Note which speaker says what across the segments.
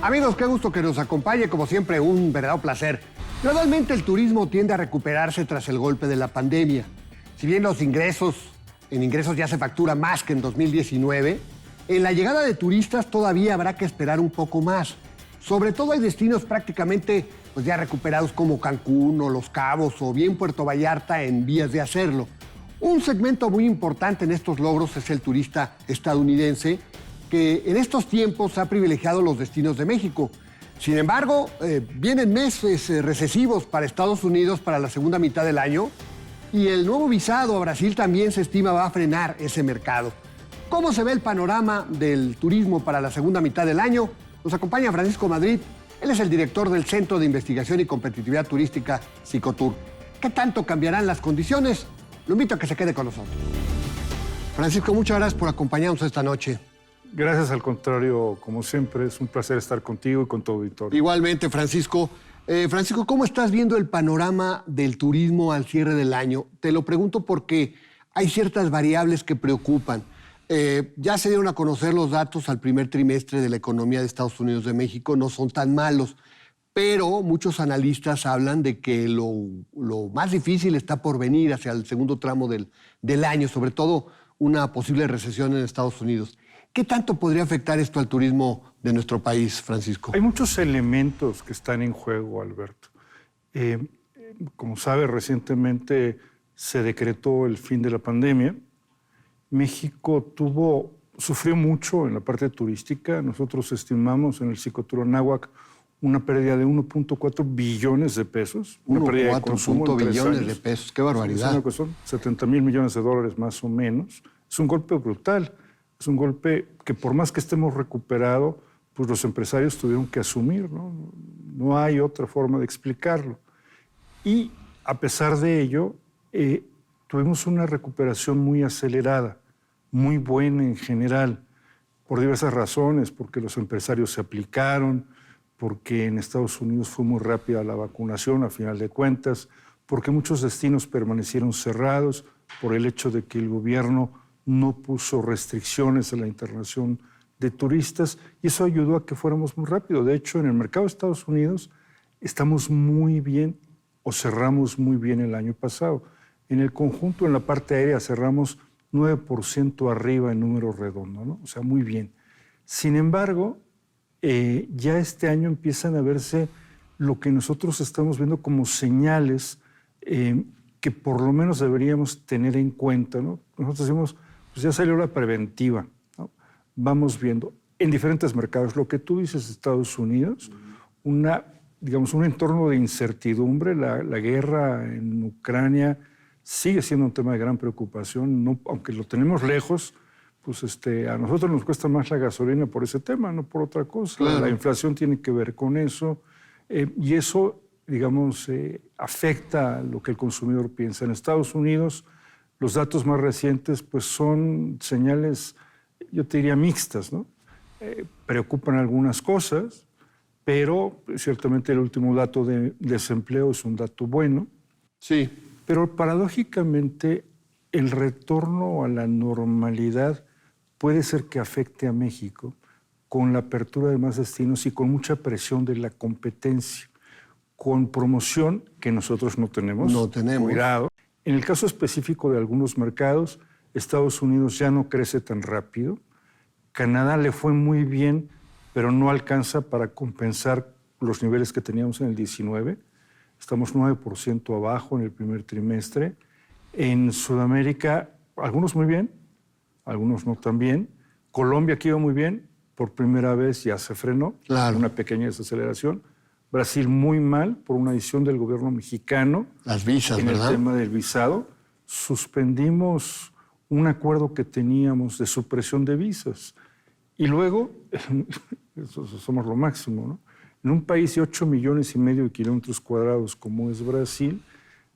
Speaker 1: Amigos, qué gusto que nos acompañe, como siempre, un verdadero placer. Gradualmente el turismo tiende a recuperarse tras el golpe de la pandemia. Si bien en ingresos ya se factura más que en 2019, en la llegada de turistas todavía habrá que esperar un poco más. Sobre todo hay destinos prácticamente ya recuperados como Cancún o Los Cabos o bien Puerto Vallarta en vías de hacerlo. Un segmento muy importante en estos logros es el turista estadounidense, que en estos tiempos ha privilegiado los destinos de México. Sin embargo, vienen meses recesivos para Estados Unidos para la segunda mitad del año y el nuevo visado a Brasil también se estima va a frenar ese mercado. ¿Cómo se ve el panorama del turismo para la segunda mitad del año? Nos acompaña Francisco Madrid. Él es el director del Centro de Investigación y Competitividad Turística, Cicotur. ¿Qué tanto cambiarán las condiciones? Lo invito a que se quede con nosotros. Francisco, muchas gracias por acompañarnos esta noche.
Speaker 2: Gracias, al contrario, como siempre, es un placer estar contigo y con tu auditorio.
Speaker 1: Igualmente, Francisco. Francisco, ¿cómo estás viendo el panorama del turismo al cierre del año? Te lo pregunto porque hay ciertas variables que preocupan. Ya se dieron a conocer los datos al primer trimestre de la economía de Estados Unidos de México, no son tan malos, pero muchos analistas hablan de que lo más difícil está por venir hacia el segundo tramo del año, sobre todo una posible recesión en Estados Unidos. ¿Qué tanto podría afectar esto al turismo de nuestro país, Francisco?
Speaker 2: Hay muchos elementos que están en juego, Alberto. Como sabes, recientemente se decretó el fin de la pandemia. México sufrió mucho en la parte turística. Nosotros estimamos en el Cicotur Anáhuac una pérdida de 1.4 billones de pesos. Una pérdida de consumo en 3
Speaker 1: billones
Speaker 2: años.
Speaker 1: de pesos, qué barbaridad.
Speaker 2: Son 70 mil millones de dólares más o menos. Es un golpe brutal. Es un golpe que por más que estemos recuperados, pues los empresarios tuvieron que asumir, ¿no? No hay otra forma de explicarlo. Y a pesar de ello, tuvimos una recuperación muy acelerada, muy buena en general, por diversas razones, porque los empresarios se aplicaron, porque en Estados Unidos fue muy rápida la vacunación a final de cuentas, porque muchos destinos permanecieron cerrados por el hecho de que el gobierno no puso restricciones a la internación de turistas y eso ayudó a que fuéramos muy rápido. De hecho, en el mercado de Estados Unidos estamos muy bien o cerramos muy bien el año pasado. En el conjunto, en la parte aérea, cerramos 9% arriba en número redondo, ¿no? O sea, muy bien. Sin embargo, ya este año empiezan a verse lo que nosotros estamos viendo como señales que por lo menos deberíamos tener en cuenta, ¿no? Nosotros decimos, pues ya salió la preventiva, ¿no? Vamos viendo en diferentes mercados. Lo que tú dices, Estados Unidos, un entorno de incertidumbre. La guerra en Ucrania sigue siendo un tema de gran preocupación. No, aunque lo tenemos lejos, pues a nosotros nos cuesta más la gasolina por ese tema, no por otra cosa. Claro. La inflación tiene que ver con eso. Y eso, afecta lo que el consumidor piensa. En Estados Unidos, los datos más recientes pues son señales, yo te diría, mixtas, ¿no? Preocupan algunas cosas, pero ciertamente el último dato de desempleo es un dato bueno.
Speaker 1: Sí.
Speaker 2: Pero paradójicamente el retorno a la normalidad puede ser que afecte a México con la apertura de más destinos y con mucha presión de la competencia, con promoción que nosotros no tenemos.
Speaker 1: No tenemos.
Speaker 2: Cuidado. En el caso específico de algunos mercados, Estados Unidos ya no crece tan rápido. Canadá le fue muy bien, pero no alcanza para compensar los niveles que teníamos en el 19. Estamos 9% abajo en el primer trimestre. En Sudamérica, algunos muy bien, algunos no tan bien. Colombia, que iba muy bien, por primera vez ya se frenó.
Speaker 1: Claro.
Speaker 2: Una pequeña desaceleración. Brasil muy mal por una decisión del gobierno mexicano.
Speaker 1: Las visas,
Speaker 2: en
Speaker 1: ¿verdad?
Speaker 2: El tema del visado. Suspendimos un acuerdo que teníamos de supresión de visas. Y luego, somos lo máximo, ¿no? En un país de 8,5 millones de kilómetros cuadrados como es Brasil,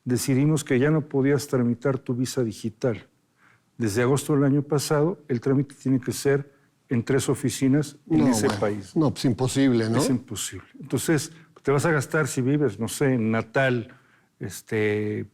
Speaker 2: decidimos que ya no podías tramitar tu visa digital. Desde agosto del año pasado, el trámite tiene que ser en 3 oficinas en ese país.
Speaker 1: No, pues imposible, ¿no?
Speaker 2: Es imposible. Entonces, te vas a gastar, si vives, no sé, en Natal,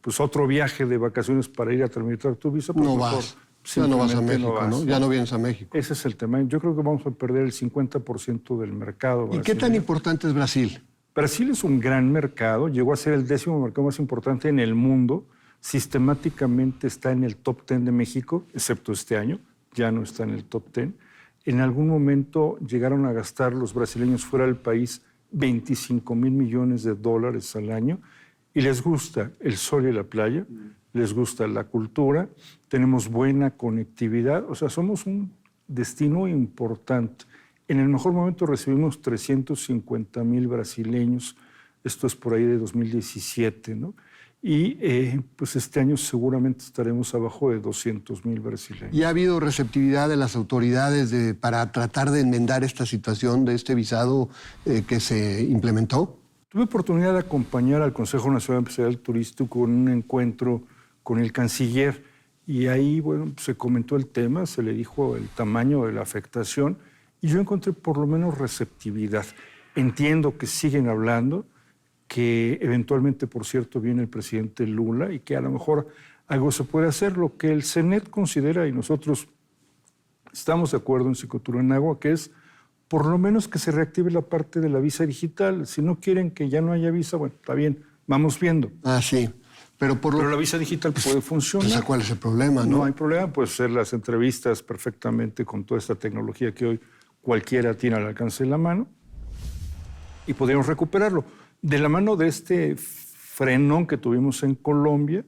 Speaker 2: pues otro viaje de vacaciones para ir a tramitar tu visa, pues
Speaker 1: no
Speaker 2: mejor
Speaker 1: vas. Ya no vas a
Speaker 2: simplemente
Speaker 1: México, ¿no? Ya no vienes a México.
Speaker 2: Ese es el tema. Yo creo que vamos a perder el 50% del mercado
Speaker 1: ¿Y
Speaker 2: brasileño.
Speaker 1: qué tan importante es Brasil?
Speaker 2: Brasil es un gran mercado, llegó a ser el 10º mercado más importante en el mundo, sistemáticamente está en el top 10 de México, excepto este año, ya no está en el top 10. En algún momento llegaron a gastar los brasileños fuera del país 25,000 millones de dólares al año y les gusta el sol y la playa, les gusta la cultura, tenemos buena conectividad, o sea, somos un destino importante. En el mejor momento recibimos 350,000 brasileños, esto es por ahí de 2017, ¿no? Y pues este año seguramente estaremos abajo de 200,000 brasileños.
Speaker 1: ¿Y ha habido receptividad de las autoridades para tratar de enmendar esta situación de este visado que se implementó?
Speaker 2: Tuve oportunidad de acompañar al Consejo Nacional Empresarial Turístico en un encuentro con el canciller y ahí, bueno, se comentó el tema, se le dijo el tamaño de la afectación y yo encontré por lo menos receptividad. Entiendo que siguen hablando, que eventualmente, por cierto, viene el presidente Lula y que a lo mejor algo se puede hacer. Lo que el CENET considera, y nosotros estamos de acuerdo en Cicotura en Agua, que es por lo menos que se reactive la parte de la visa digital. Si no quieren que ya no haya visa, bueno, está bien, vamos viendo.
Speaker 1: Ah, sí. Pero
Speaker 2: la visa digital puede funcionar.
Speaker 1: Pues, ¿cuál es el problema, no?
Speaker 2: No hay problema, pues hacer las entrevistas perfectamente con toda esta tecnología que hoy cualquiera tiene al alcance de la mano y podríamos recuperarlo. De la mano de este frenón que tuvimos en Colombia,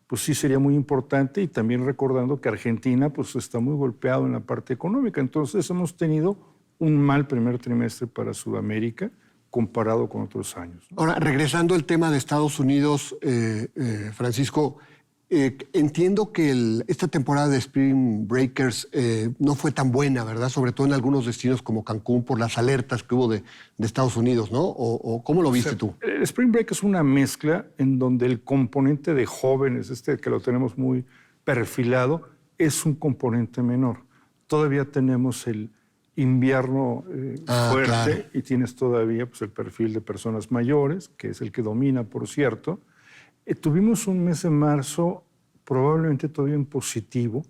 Speaker 2: pues sí sería muy importante y también recordando que Argentina pues está muy golpeado en la parte económica. Entonces hemos tenido un mal primer trimestre para Sudamérica comparado con otros años, ¿no?
Speaker 1: Ahora, regresando al tema de Estados Unidos, Francisco, entiendo que esta temporada de Spring Breakers no fue tan buena, ¿verdad? Sobre todo en algunos destinos como Cancún por las alertas que hubo de Estados Unidos, ¿no? ¿O cómo lo viste tú?
Speaker 2: El Spring Break es una mezcla en donde el componente de jóvenes, que lo tenemos muy perfilado, es un componente menor. Todavía tenemos el invierno fuerte,
Speaker 1: claro.
Speaker 2: Y tienes todavía pues, el perfil de personas mayores, que es el que domina, por cierto. Tuvimos un mes de marzo probablemente todavía en positivo,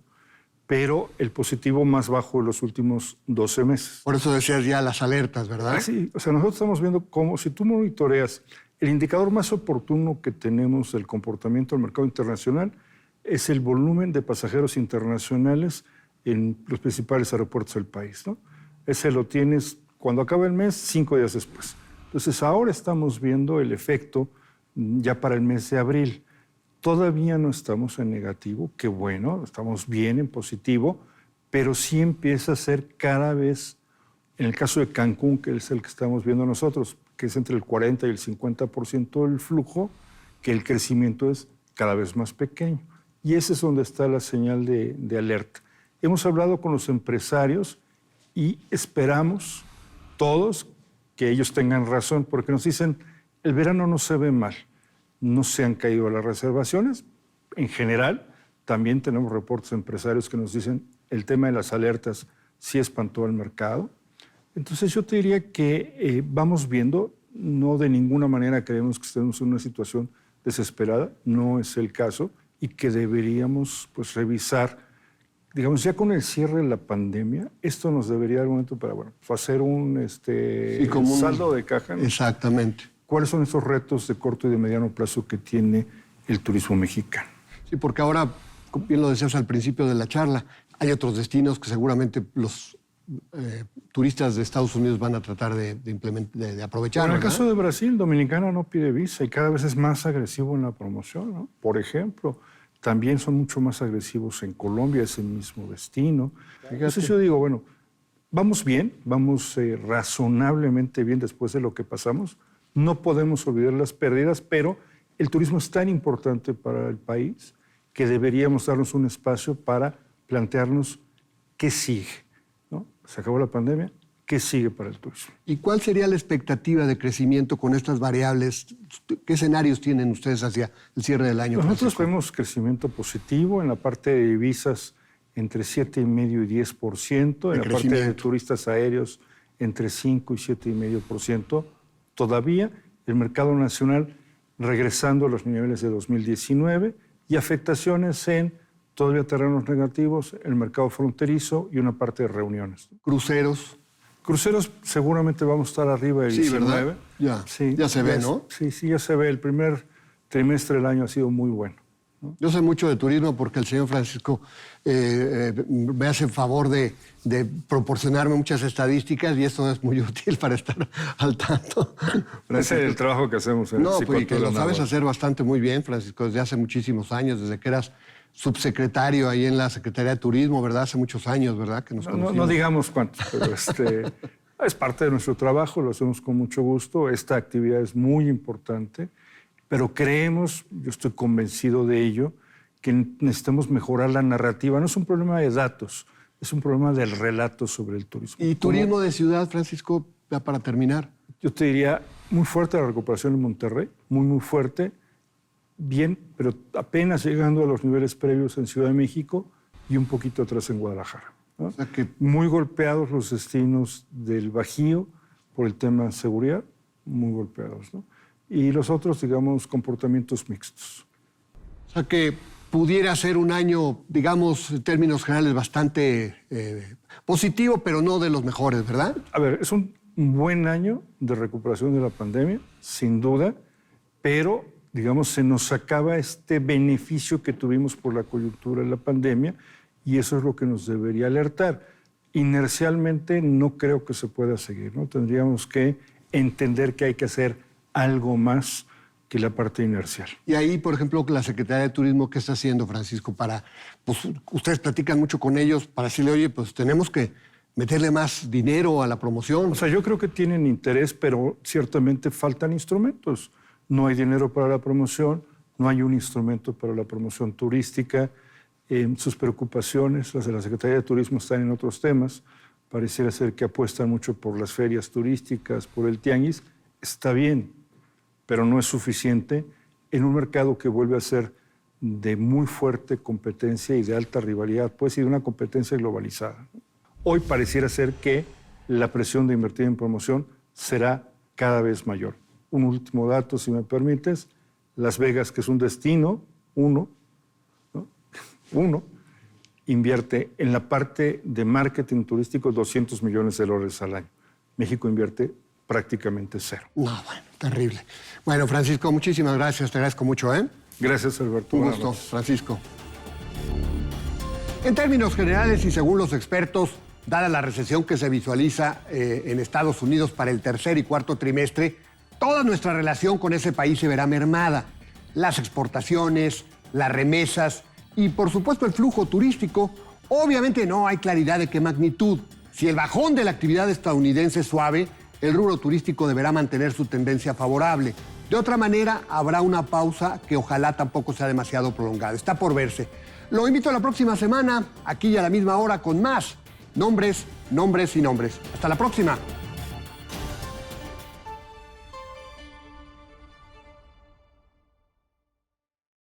Speaker 2: pero el positivo más bajo de los últimos 12 meses.
Speaker 1: Por eso decías ya las alertas, ¿verdad?
Speaker 2: Sí, o sea, nosotros estamos viendo cómo, si tú monitoreas, el indicador más oportuno que tenemos del comportamiento del mercado internacional es el volumen de pasajeros internacionales en los principales aeropuertos del país, ¿no? Ese lo tienes cuando acaba el mes, 5 días después. Entonces, ahora estamos viendo el efecto ya para el mes de abril. Todavía no estamos en negativo, qué bueno, estamos bien en positivo, pero sí empieza a ser cada vez, en el caso de Cancún, que es el que estamos viendo nosotros, que es entre el 40 y el 50% del flujo, que el crecimiento es cada vez más pequeño. Y ese es donde está la señal de alerta. Hemos hablado con los empresarios y esperamos todos que ellos tengan razón, porque nos dicen, el verano no se ve mal, no se han caído las reservaciones. En general, también tenemos reportes de empresarios que nos dicen, el tema de las alertas sí espantó al mercado. Entonces yo te diría que vamos viendo, no de ninguna manera creemos que estemos en una situación desesperada, no es el caso, y que deberíamos pues, revisar. Digamos, ya con el cierre de la pandemia, esto nos debería dar un momento para hacer un saldo de caja, ¿no?
Speaker 1: Exactamente.
Speaker 2: ¿Cuáles son esos retos de corto y de mediano plazo que tiene el turismo mexicano?
Speaker 1: Sí, porque ahora, bien lo decías al principio de la charla, hay otros destinos que seguramente los turistas de Estados Unidos van a tratar de aprovechar.
Speaker 2: En el
Speaker 1: ¿verdad?
Speaker 2: caso de Brasil, Dominicana no pide visa y cada vez es más agresivo en la promoción, ¿no? Por ejemplo, también son mucho más agresivos en Colombia, ese mismo destino. Entonces yo digo, bueno, vamos bien, vamos razonablemente bien después de lo que pasamos. No podemos olvidar las pérdidas, pero el turismo es tan importante para el país que deberíamos darnos un espacio para plantearnos qué sigue, ¿no? Se acabó la pandemia, ¿qué sigue para el turismo?
Speaker 1: ¿Y cuál sería la expectativa de crecimiento con estas variables? ¿Qué escenarios tienen ustedes hacia el cierre del año?
Speaker 2: Nosotros vemos crecimiento positivo en la parte de divisas entre 7,5% y 10%, en la parte de turistas aéreos entre 5 y 7,5%. Todavía el mercado nacional regresando a los niveles de 2019 y afectaciones en todavía terrenos negativos, el mercado fronterizo y una parte de reuniones.
Speaker 1: Cruceros.
Speaker 2: Cruceros seguramente vamos a estar arriba del 19.
Speaker 1: ¿Verdad? Ya,
Speaker 2: Sí,
Speaker 1: ya se ve, ¿no?
Speaker 2: Sí, ya se ve. El primer trimestre del año ha sido muy bueno.
Speaker 1: Yo sé mucho de turismo porque el señor Francisco me hace favor de proporcionarme muchas estadísticas y esto es muy útil para estar al tanto.
Speaker 2: Ese es el trabajo que hacemos en
Speaker 1: No,
Speaker 2: el
Speaker 1: pues y que lo sabes
Speaker 2: Náhuatl.
Speaker 1: hacer bastante muy bien, Francisco, desde hace muchísimos años, desde que eras subsecretario ahí en la Secretaría de Turismo, ¿verdad? Hace muchos años, ¿verdad? Que nos conocimos.
Speaker 2: No digamos cuántos, pero es parte de nuestro trabajo, lo hacemos con mucho gusto. Esta actividad es muy importante, pero creemos, yo estoy convencido de ello, que necesitamos mejorar la narrativa. No es un problema de datos, es un problema del relato sobre el turismo.
Speaker 1: ¿Y turismo de ciudad, Francisco, ya para terminar?
Speaker 2: Yo te diría, muy fuerte la recuperación en Monterrey, muy fuerte, bien, pero apenas llegando a los niveles previos en Ciudad de México y un poquito atrás en Guadalajara, ¿no?
Speaker 1: O sea que
Speaker 2: Muy golpeados los destinos del Bajío por el tema de seguridad, muy golpeados, ¿no? Y los otros, digamos, comportamientos mixtos.
Speaker 1: O sea que pudiera ser un año, digamos, en términos generales, bastante positivo, pero no de los mejores, ¿verdad?
Speaker 2: A ver, es un buen año de recuperación de la pandemia, sin duda, pero, digamos, se nos acaba este beneficio que tuvimos por la coyuntura de la pandemia y eso es lo que nos debería alertar. Inercialmente no creo que se pueda seguir, ¿no? Tendríamos que entender que hay que hacer algo más que la parte inercial.
Speaker 1: Y ahí, por ejemplo, la Secretaría de Turismo, ¿qué está haciendo, Francisco? Pues ustedes platican mucho con ellos para decirle, oye, pues tenemos que meterle más dinero a la promoción.
Speaker 2: O sea, yo creo que tienen interés, pero ciertamente faltan instrumentos. No hay dinero para la promoción, no hay un instrumento para la promoción turística. Sus preocupaciones, las de la Secretaría de Turismo, están en otros temas. Pareciera ser que apuestan mucho por las ferias turísticas, por el tianguis. Está bien, pero no es suficiente en un mercado que vuelve a ser de muy fuerte competencia y de alta rivalidad, pues, y de una competencia globalizada. Hoy pareciera ser que la presión de invertir en promoción será cada vez mayor. Un último dato, si me permites: Las Vegas, que es un destino, uno, invierte en la parte de marketing turístico $200 millones al año. México invierte prácticamente cero.
Speaker 1: No, bueno, terrible. Bueno, Francisco, muchísimas gracias, te agradezco mucho, ¿eh?
Speaker 2: Gracias, Alberto.
Speaker 1: Un
Speaker 2: Buenas
Speaker 1: gusto,
Speaker 2: noches.
Speaker 1: Francisco. En términos generales y según los expertos, dada la recesión que se visualiza en Estados Unidos para el tercer y cuarto trimestre, toda nuestra relación con ese país se verá mermada. Las exportaciones, las remesas y, por supuesto, el flujo turístico. Obviamente no hay claridad de qué magnitud. Si el bajón de la actividad estadounidense es suave, el rubro turístico deberá mantener su tendencia favorable. De otra manera, habrá una pausa que ojalá tampoco sea demasiado prolongada. Está por verse. Lo invito a la próxima semana, aquí a la misma hora, con más nombres, nombres y nombres. Hasta la próxima.